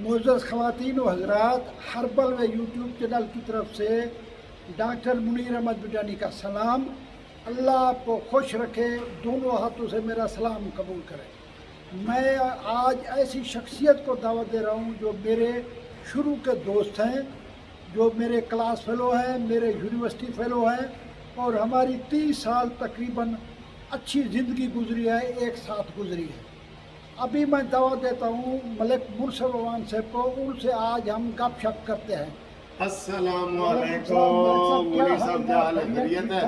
معزز خواتین و حضرات، ہربل و یوٹیوب چینل کی طرف سے ڈاکٹر منیر احمد بڈانی کا سلام۔ اللہ آپ کو خوش رکھے، دونوں ہاتھوں سے میرا سلام قبول کرے۔ میں آج ایسی شخصیت کو دعوت دے رہا ہوں جو میرے شروع کے دوست ہیں، جو میرے کلاس فیلو ہیں، میرے یونیورسٹی فیلو ہیں، اور ہماری 30 سال تقریباً اچھی زندگی گزری ہے، ایک ساتھ گزری ہے۔ ابھی میں دعوت دیتا ہوں ملک منصف عوان صاحب کو، ان سے آج ہم گپ شپ کرتے ہیں۔ السلام علیکم منیر صاحب، کیا حال ہے؟ خیریت ہے؟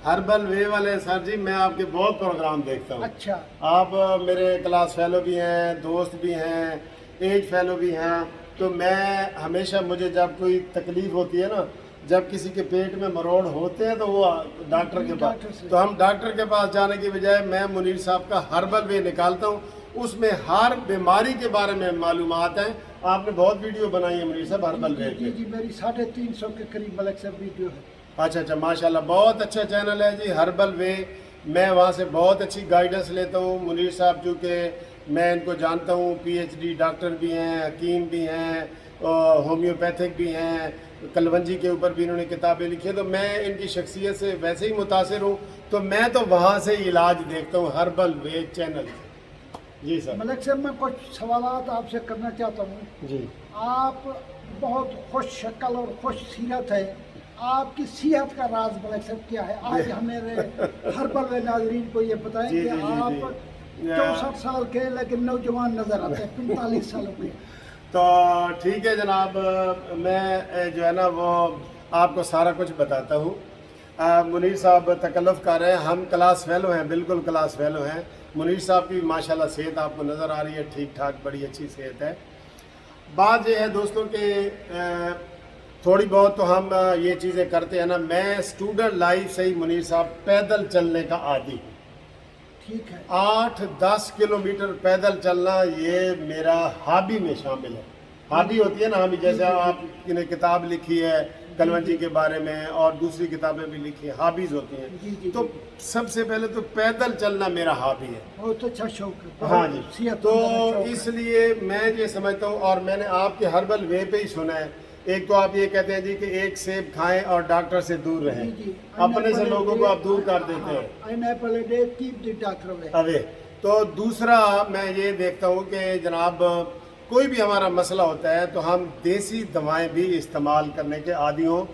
ہربل وے والے سر جی، میں آپ کے بہت پروگرام دیکھتا ہوں۔ اچھا، آپ میرے کلاس فیلو بھی ہیں، دوست بھی ہیں، ایج فیلو بھی ہیں، تو میں ہمیشہ، مجھے جب کوئی تکلیف ہوتی ہے نا، جب کسی کے پیٹ میں مروڑ ہوتے ہیں تو وہ ڈاکٹر کے پاس، تو ہم ڈاکٹر کے پاس جانے کی بجائے میں منیر صاحب کا ہربل وے نکالتا ہوں، اس میں ہر بیماری کے بارے میں معلومات ہیں۔ آپ نے بہت ویڈیو بنائی ہے منیر صاحب ہربل وے جی پہ۔ جی، میری 350 کے قریب ملک صاحب ویڈیو ہے۔ اچھا، ماشاءاللہ، بہت اچھا چینل ہے جی ہربل وے۔ میں وہاں سے بہت اچھی گائیڈنس لیتا ہوں۔ منیر صاحب چونکہ میں ان کو جانتا ہوں، پی ایچ ڈی ڈاکٹر بھی ہیں، حکیم بھی ہیں، ہومیوپیتھک بھی ہیں، کلونجی کے اوپر بھی انہوں نے کتابیں لکھی ہیں، تو میں ان کی شخصیت سے ویسے ہی متاثر ہوں، تو میں تو وہاں سے ہی علاج دیکھتا ہوں، ہربل وے چینل سے۔ جی سر۔ ملک صاحب، میں کچھ سوالات آپ سے کرنا چاہتا ہوں۔ جی، آپ بہت خوش شکل اور خوش سیرت ہے، آپ کی صحت کا راز ملک صاحب کیا ہے؟ آج ہمارے ہربل وے ناظرین کو یہ بتائیں جی، کہ جی، جی، آپ جی۔ 64 سال کے لیکن نوجوان نظر آتے ہیں، 45 سالوں کے۔ تو ٹھیک ہے جناب، میں جو ہے نا وہ آپ کو سارا کچھ بتاتا ہوں۔ منیر صاحب تکلف کر رہے ہیں، ہم کلاس فیلو ہیں، بالکل کلاس فیلو ہیں۔ منیر صاحب کی ماشاءاللہ صحت آپ کو نظر آ رہی ہے، ٹھیک ٹھاک، بڑی اچھی صحت ہے۔ بات یہ ہے دوستوں کہ تھوڑی بہت تو ہم یہ چیزیں کرتے ہیں نا، میں اسٹوڈنٹ لائف سے ہی منیر صاحب پیدل چلنے کا عادی ہوں۔ ٹھیک ہے، 8-10 کلومیٹر پیدل چلنا یہ میرا ہابی میں شامل ہے۔ ہابی ہوتی ہے نا ہابی، جیسے آپ نے کتاب لکھی ہے کلونجی کے بارے میں اور دوسری کتابیں بھی لکھی ہیں، ہابیز ہوتی جی، ہیں، جی، تو سب سے پہلے تو پیدل چلنا میرا ہابی ہے۔ بہت اچھا شوق ہے۔ ہاں جی، صحت تو مند شوق ہے۔ اس لیے میں یہ سمجھتا ہوں، اور میں نے آپ کے ہربل وے پہ ہی سنا ہے، ایک تو آپ یہ کہتے ہیں جی کہ ایک سیب کھائیں اور ڈاکٹر سے دور رہیں، جی، جی، اپنے سے لوگوں کو آپ دور کر دیتے ہیں۔ an apple a day keep the doctor away۔ اوے تو دوسرا میں یہ دیکھتا ہوں کہ جناب کوئی بھی ہمارا مسئلہ ہوتا ہے تو ہم دیسی دوائیں بھی استعمال کرنے کے عادی ہوں۔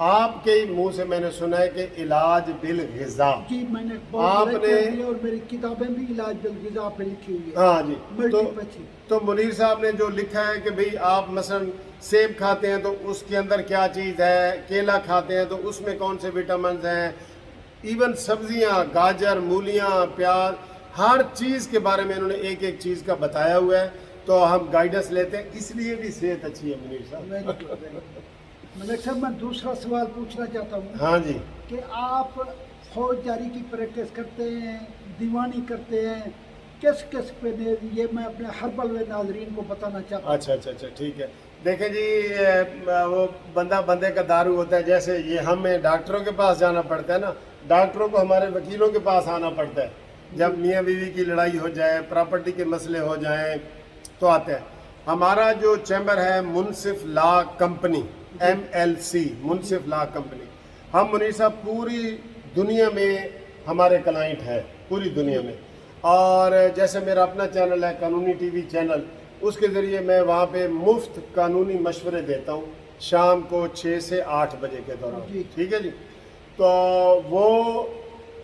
آپ کے منہ سے میں نے سنا ہے کہ علاج بالغذا، جی، میں نے آپ بہت نے، اور میری کتابیں بھی علاج بالغذا پہ لکھی ہوئی ہے۔ ہاں جی، ملٹیپیتھی۔ تو منیر صاحب نے جو لکھا ہے کہ بھئی آپ مثلا سیب کھاتے ہیں تو اس کے اندر کیا چیز ہے، کیلا کھاتے ہیں تو اس میں کون سے وٹامنز ہیں، ایون سبزیاں، گاجر، مولیاں، پیاز، ہر چیز کے بارے میں انہوں نے ایک ایک چیز کا بتایا ہوا ہے، تو ہم گائیڈنس لیتے ہیں، اس لیے بھی صحت اچھی ہے منیر صاحب۔ Very good, very good۔ ملک صاحب، میں دوسرا سوال پوچھنا چاہتا ہوں ہاں جی، کہ آپ فوج جاری کی پریکٹس کرتے ہیں، دیوانی کرتے ہیں، کس پہ یہ میں اپنے ہربل وے ناظرین کو بتانا چاہتا ہوں۔ اچھا، ٹھیک ہے۔ دیکھیں جی، وہ بندہ بندے کا دارو ہوتا ہے، جیسے یہ ہمیں ڈاکٹروں کے پاس جانا پڑتا ہے نا، ڈاکٹروں کو ہمارے وکیلوں کے پاس آنا پڑتا ہے، جب میاں بیوی کی لڑائی ہو جائے، پراپرٹی کے مسئلے ہو جائیں تو آتے ہیں۔ ہمارا جو چیمبر ہے منصف لا کمپنی، MLC، منصف لا کمپنی، ہم منیر صاحب پوری دنیا میں ہمارے کلائنٹ ہے، پوری دنیا میں، اور جیسے میرا اپنا چینل ہے قانونی ٹی وی چینل، اس کے ذریعے میں وہاں پہ مفت قانونی مشورے دیتا ہوں شام کو 6 سے 8 بجے کے دوران، جی۔ ٹھیک ہے جی۔ تو وہ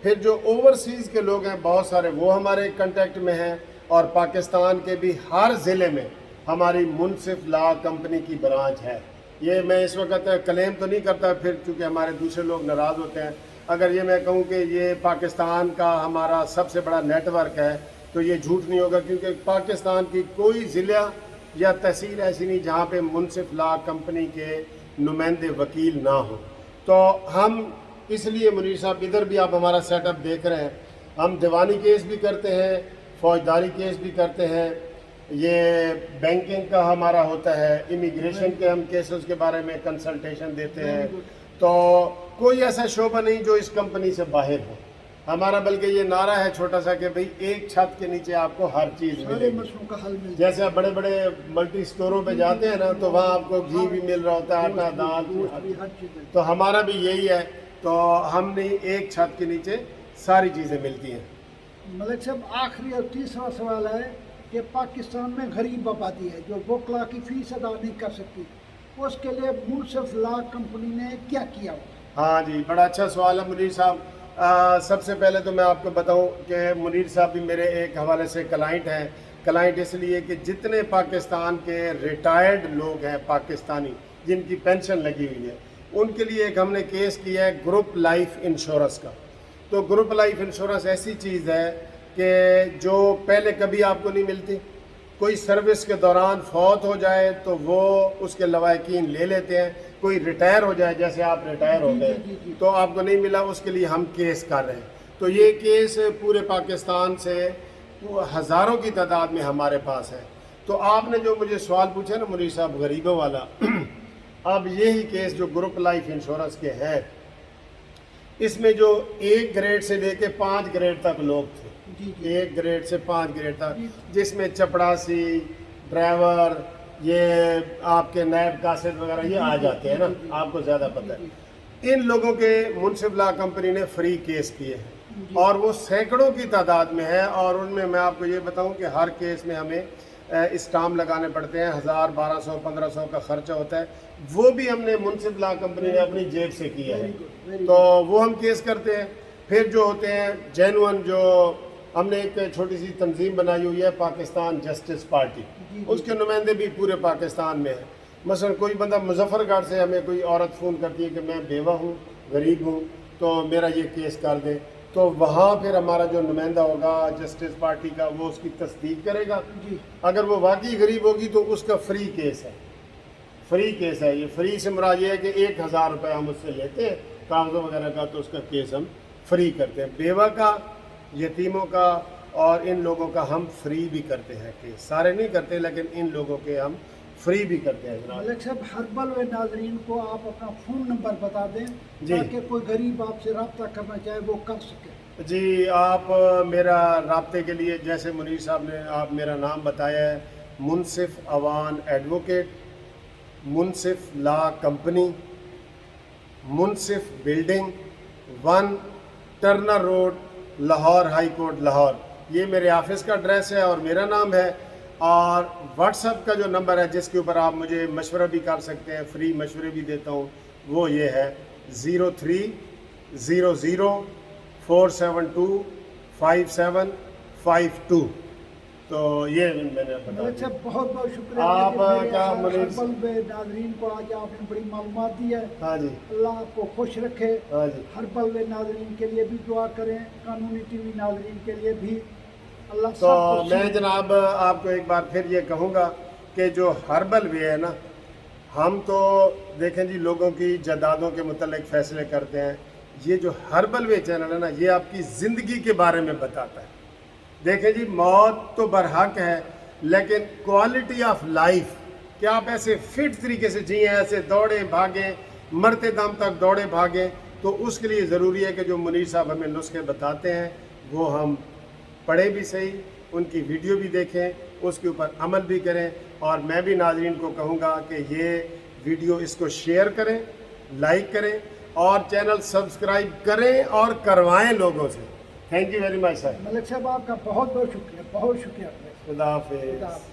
پھر جو اوورسیز کے لوگ ہیں بہت سارے، وہ ہمارے کنٹیکٹ میں ہیں، اور پاکستان کے بھی ہر ضلع میں ہماری منصف لا کمپنی کی برانچ ہے۔ یہ میں اس وقت کلیم تو نہیں کرتا پھر، چونکہ ہمارے دوسرے لوگ ناراض ہوتے ہیں، اگر یہ میں کہوں کہ یہ پاکستان کا ہمارا سب سے بڑا نیٹ ورک ہے تو یہ جھوٹ نہیں ہوگا، کیونکہ پاکستان کی کوئی ضلع یا تحصیل ایسی نہیں جہاں پہ منصف لا کمپنی کے نمائندے وکیل نہ ہوں۔ تو ہم اس لیے منیر صاحب ادھر بھی آپ ہمارا سیٹ اپ دیکھ رہے ہیں، ہم دیوانی کیس بھی کرتے ہیں، فوجداری کیس بھی کرتے ہیں، یہ بینکنگ کا ہمارا ہوتا ہے، امیگریشن کے ہم کیسز کے بارے میں کنسلٹیشن دیتے ہیں، تو کوئی ایسا شعبہ نہیں جو اس کمپنی سے باہر ہو۔ ہمارا بلکہ یہ نعرہ ہے چھوٹا سا کہ بھئی ایک چھت کے نیچے آپ کو ہر چیز سارے ملے گی. مسئلوں کا حل مل جائے. جیسے آپ بڑے بڑے ملٹی سٹوروں پہ جاتے ہیں نا تو وہاں آپ کو گھی بھی مل رہا ہوتا ہے, آٹا, دال, گوشت بھی، ہر چیز مل جائے. تو ہمارا بھی یہی ہے. تو ہم نے ایک چھت کے نیچے ساری چیزیں ملتی ہیں. ملک صاحب آخری اور تیسرا سوال ہے کہ پاکستان میں غریب آبادی ہے جو وکلا کی فیس ادا نہیں کر سکتی, اس کے لیے منصف لا کمپنی نے کیا کیا؟ ہاں جی, بڑا اچھا سوال ہے منیر صاحب. سب سے پہلے تو میں آپ کو بتاؤں کہ منیر صاحب بھی میرے ایک حوالے سے کلائنٹ ہیں. کلائنٹ اس لیے کہ جتنے پاکستان کے ریٹائرڈ لوگ ہیں پاکستانی جن کی پینشن لگی ہوئی ہے, ان کے لیے ایک ہم نے کیس کیا ہے گروپ لائف انشورنس کا. تو گروپ لائف انشورنس ایسی چیز ہے کہ جو پہلے کبھی آپ کو نہیں ملتی. کوئی سروس کے دوران فوت ہو جائے تو وہ اس کے لواحقین لے لیتے ہیں. کوئی ریٹائر ہو جائے, جیسے آپ ریٹائر ہو گئے تو آپ کو نہیں ملا, اس کے لیے ہم کیس کر رہے ہیں. تو یہ کیس پورے پاکستان سے ہزاروں کی تعداد میں ہمارے پاس ہے. تو آپ نے جو مجھے سوال پوچھا نا منیر صاحب غریبوں والا, اب یہی کیس جو گروپ لائف انشورنس کے ہیں, اس میں جو 1 گریڈ سے لے کے 5 گریڈ تک لوگ تھے, 1 گریڈ سے 5 گریڈ تک, جس میں چپڑاسی, ڈرائیور, یہ آپ کے نیب قاصد وغیرہ یہ آ جاتے ہیں نا, آپ کو زیادہ پتہ ہے. ان لوگوں کے منصف لا کمپنی نے فری کیس کیے ہیں اور وہ سینکڑوں کی تعداد میں ہے. اور ان میں آپ کو یہ بتاؤں کہ ہر کیس میں ہمیں اسٹامپ لگانے پڑتے ہیں, 1000, 1200, 1500 کا خرچہ ہوتا ہے. وہ بھی ہم نے منصف لا کمپنی نے اپنی جیب سے کیا ہے. تو وہ ہم کیس کرتے ہیں. پھر جو ہوتے ہیں جینون, جو ہم نے ایک چھوٹی سی تنظیم بنائی ہوئی ہے پاکستان جسٹس پارٹی, اس کے نمائندے بھی پورے پاکستان میں ہیں. مثلا کوئی بندہ مظفر گڑھ سے ہمیں کوئی عورت فون کرتی ہے کہ میں بیوہ ہوں, غریب ہوں, تو میرا یہ کیس کر دیں, تو وہاں پھر ہمارا جو نمائندہ ہوگا جسٹس پارٹی کا وہ اس کی تصدیق کرے گا. اگر وہ واقعی غریب ہوگی تو اس کا فری کیس ہے. فری کیس ہے. یہ فری سے مراد یہ ہے کہ 1000 روپے ہم اس سے لیتے ہیں کاغذوں وغیرہ کا, تو اس کا کیس ہم فری کرتے ہیں. بیوہ کا, یتیموں کا اور ان لوگوں کا ہم فری بھی کرتے ہیں کیس. سارے نہیں کرتے لیکن ان لوگوں کے ہم فری بھی کرتے ہیں. ملک صاحب ہربل و ناظرین کو آپ اپنا فون نمبر بتا دیں جی, تاکہ کوئی غریب آپ سے رابطہ کرنا چاہے وہ کر سکے. جی, آپ میرا رابطے کے لیے جیسے منیر صاحب نے آپ میرا نام بتایا ہے, Munsif Awan advocate, Munsif law company, Munsif building, 1 Turner road, Lahore high court Lahore. یہ میرے آفس کا ایڈریس ہے اور میرا نام ہے. اور واٹس ایپ کا جو نمبر ہے جس کے اوپر آپ مجھے مشورہ بھی کر سکتے ہیں, فری مشورے بھی دیتا ہوں, وہ یہ ہے 0300472572. تو یہ میں نے بتا ملک صاحب بہت بہت شکریہ آپ کہ کا میرے منیر ہربل و ناظرین کو آج آپ نے بڑی معلومات دی ہے. ہاں جی, اللہ آپ کو خوش رکھے. ہاں جی. ہربل و ناظرین کے لیے بھی دعا کریں, قانونی ٹی وی ناظرین کے لیے بھی. اللہ تو سب کو میں جناب آپ کو ایک بار پھر یہ کہوں گا کہ جو ہربل وے ہے نا, ہم تو دیکھیں جی لوگوں کی جائیدادوں کے متعلق فیصلے کرتے ہیں. یہ جو ہربل وے چینل ہے نا, یہ آپ کی زندگی کے بارے میں بتاتا ہے. دیکھیں جی, موت تو برحق ہے لیکن کوالٹی آف لائف, کہ آپ ایسے فٹ طریقے سے جئیں, ایسے دوڑیں بھاگیں, مرتے دم تک دوڑیں بھاگیں, تو اس کے لیے ضروری ہے کہ جو منیر صاحب ہمیں نسخے بتاتے ہیں وہ ہم پڑھیں بھی صحیح, ان کی ویڈیو بھی دیکھیں, اس کے اوپر عمل بھی کریں. اور میں بھی ناظرین کو کہوں گا کہ یہ ویڈیو اس کو شیئر کریں, لائک کریں اور چینل سبسکرائب کریں اور کروائیں لوگوں سے. تھینک یو ویری مچ سر. ملک صاحب آپ کا بہت بہت شکریہ, بہت شکریہ. خدا حافظ. خدا حافظ.